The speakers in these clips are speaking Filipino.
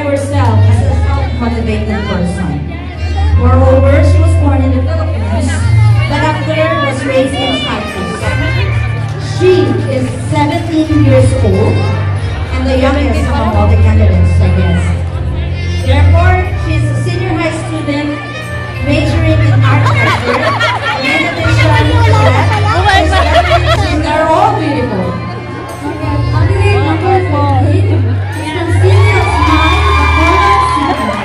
describe herself as a self-motivated person. Moreover, she was born in the Philippines, but after was raised in Cyprus. She is 17 years old and the youngest among all the candidates, I guess. Therefore, she is a senior high student majoring in architecture. And in addition to that, they're all beautiful. Candidate number 14 is Cecilia Smile, Accordance.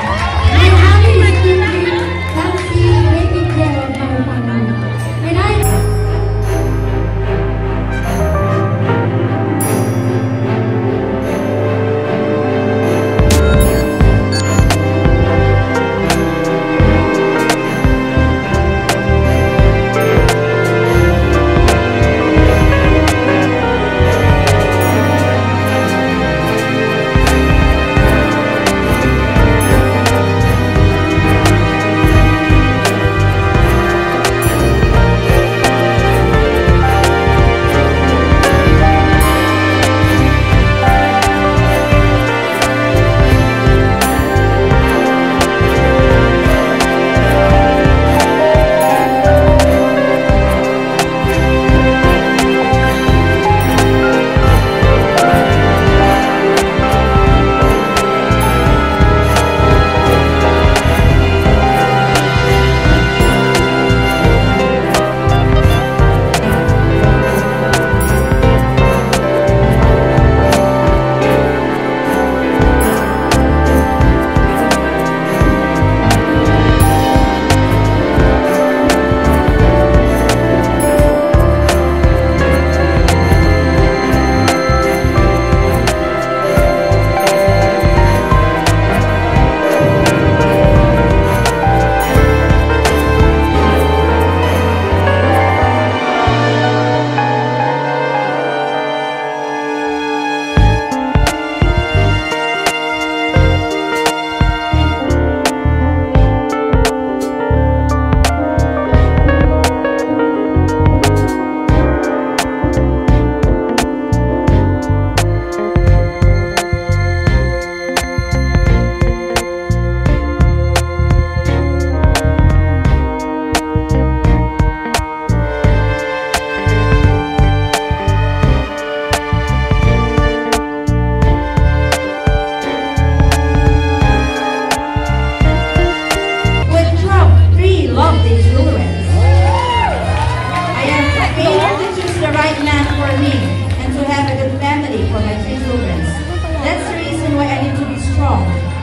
My hobby is cooking, dancing, taking care of my family. And I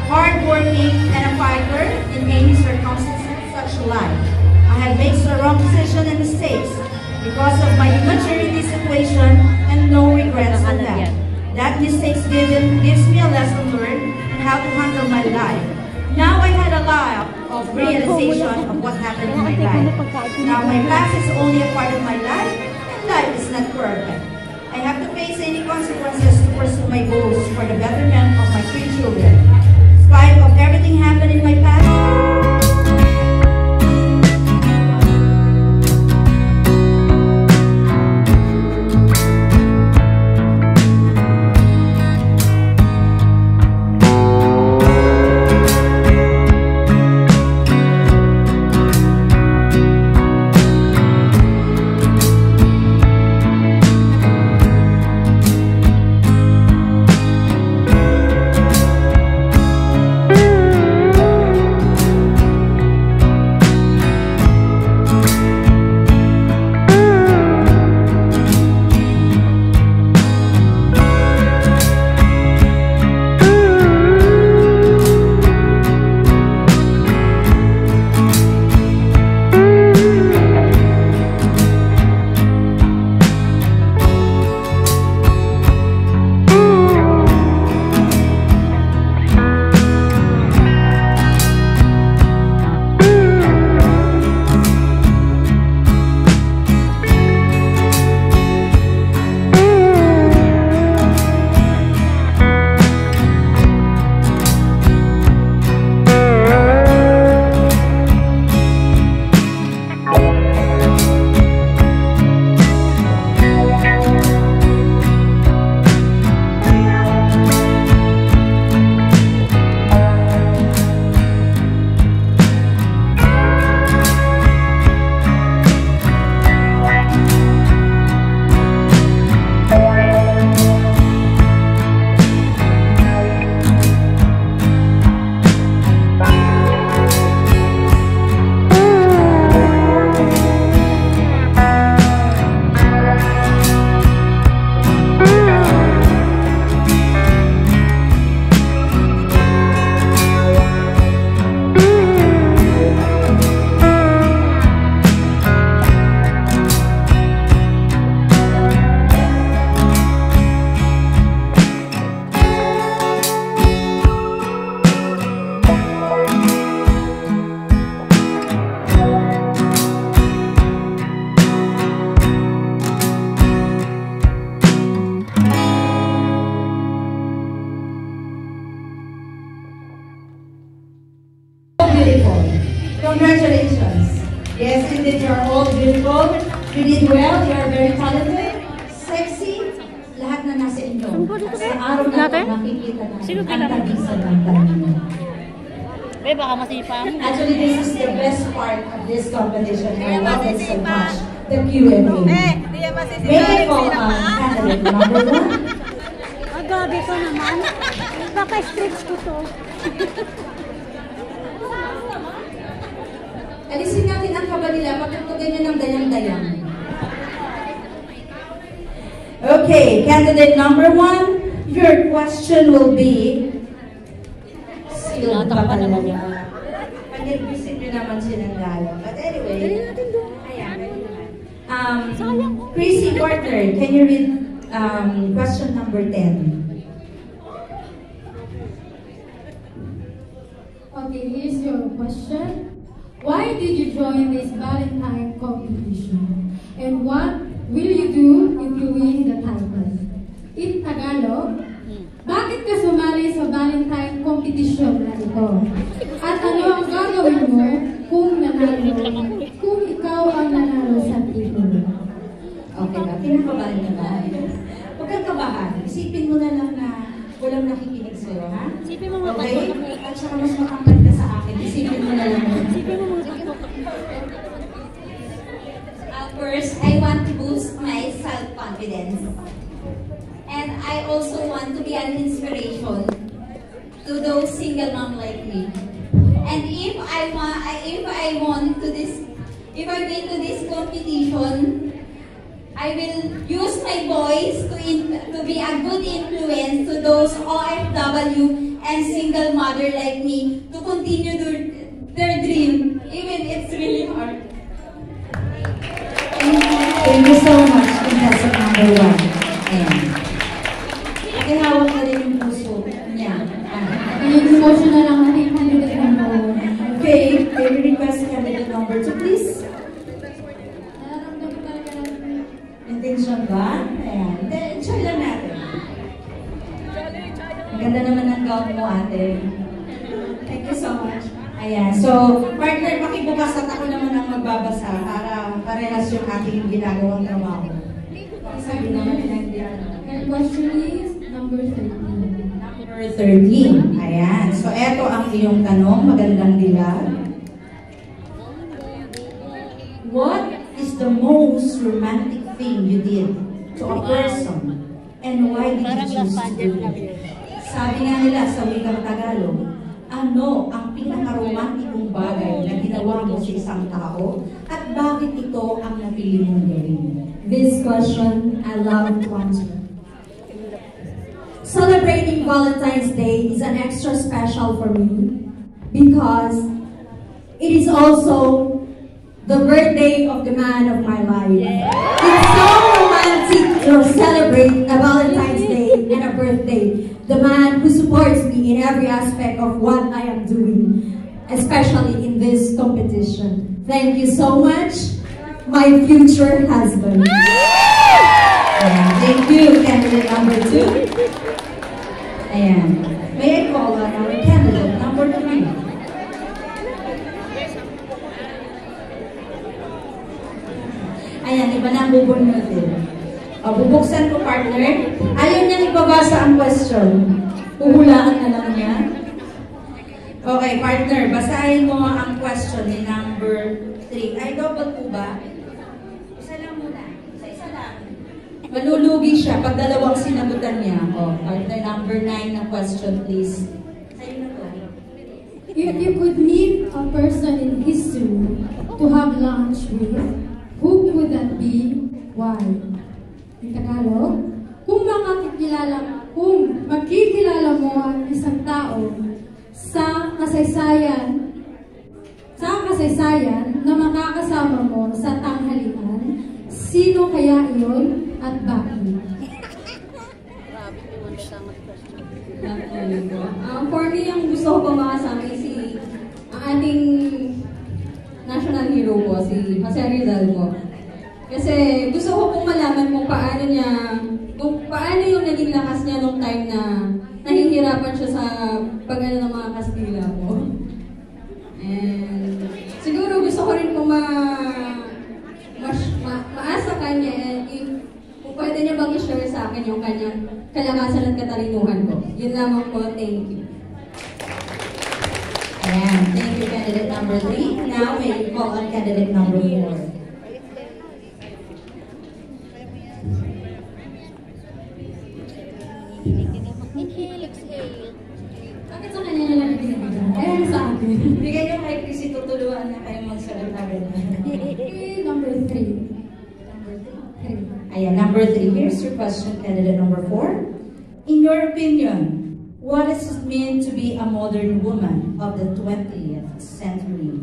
hardworking, and a fighter in any circumstances of such life. I have made the wrong decision and mistakes because of my immaturity situation and no regrets on that. That mistakes gives me a lesson learned on how to handle my life. Now I had a lot of realization of what happened in my life. Now my past is only a part of my life, and life is not perfect. I have to face any consequences to pursue my goals for the betterment of my 3 children. In spite of everything happened in my past, Congratulations. Yes, indeed, you're all beautiful. You did well. You are very talented, sexy. Lahat na nasa inyo. Sa araw na ito, makikita natin ang tagisan ng tayo. Baka masipang. Actually, this is the best part of this competition. I love it so much. The Q&A. May I call candidate number 1? Gabi ko naman. Baka stretch ko to. Alisin natin ang kaba nila. Bakit mo ganyan ng dayang-dayang? Okay, candidate number 1. Your question will be... Silog pa talaga. Pag-nervisin nyo naman silang lalo. But anyway... Chrissy Porter, can you read question number 10? Okay, here's your question. Why did you join this Valentine competition? And what will you do if you win the title? In Tagalog, bakit ka sumali sa Valentine competition na ito? At ano ang gagawin mo kung ikaw ang nanalo sa titulo? Okay ba? Kinakabahan na ba? Huwag kang kabahan. Isipin mo na lang na walang nakikinig sa'yo, ha? Isipin mo mga okay? At saka mas matangkad ka sa akin. Isipin mo na lang. Isipin mo mga First, I want to boost my self-confidence. And I also want to be an inspiration to those single mom like me. And if I win to this competition, I will use my voice to be a good influence to those OFW and single mother like me to continue their dream, even it's really hard. Thank you so much, contestant number 1. Ayan. Pakihawak na rin yung puso niya. Yung emotional lang ating candidate number 1. Okay, I will request candidate number 2, please. Nararamdaman talaga natin. Intention ba? Ayan. Enjoy lang natin. Ang ganda naman ng gown mo, ate. Thank you so much. Ayan. So, partner, pakibukas at ako naman ang magbabasa para parehas yung aking ginagawang trabaho. Sabi naman nila. Your question is number 13. Number 13. Ayan. So, eto ang iyong tanong. Magandang dilag. What is the most romantic thing you did to a person? And why did you choose to do it? Sabi nga nila sa wikang Tagalog, ano ang pinaka-romantikong bagay na ginawa mo sa isang tao at bakit ito ang napili mong gawin? This question I love to answer. Celebrating Valentine's Day is an extra special for me because it is also the birthday of the man of my life. It's so romantic to celebrate a Valentine's Day and a birthday. The man who supports me in every aspect of what I am doing, especially in this competition. Thank you so much, my future husband. Thank you, candidate number 2. Ayan. May I call on our candidate number 3? Ayan, iba na ang bubunutin. O, bubuksan ko, partner. Ayaw niya nagbabasa ang question. Uhulaan na lang niya. Okay, partner, basahin mo ang question ni number 3. Ay, double po ba? Isa lang muna. Isa lang. Malulugi siya pag dalawang sinagutan niya. O, partner, number 9 na question, please. Sa'yo na to. If you could meet a person in history to have lunch with, who would that be? Why? In Tagalog, kung magkikilala mo ang isang tao sa kasaysayan na makakasama mo sa tanghalian, sino kaya iyon at bakit? For me, ang gusto ko makasama si ang ating national hero po, si Jose Rizal po. Kasi gusto ko pong malaman kung paano yung naging lakas niya nung time na nahihirapan siya sa pag-ano ng mga Kastila po. And Thank you. And thank you, candidate number 3. Now may you call on candidate number 4. Bakit sa kanya na lang binibigyan? Kaya sa akin. Bigay niyo kay Chrissy, tutulungan na kayo magsalita rin. Number 3. Ayan, number 3. Here's your question, candidate number 4. In your opinion, what does it mean to be a modern woman of the 20th century?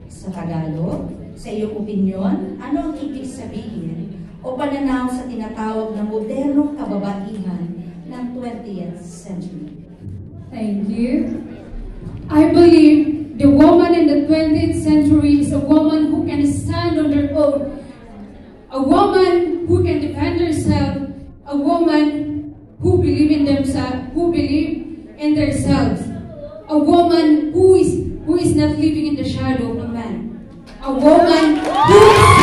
Sa Tagalog, sa iyong opinion, ano ang ibig sabihin o pananaw sa tinatawag na modernong kababaihan ng 20th century? Thank you. I believe the woman in the 20th century is a woman who can stand on her own, a woman who can defend herself, a woman who believe in themselves, a woman who is not living in the shadow of a man, a woman who is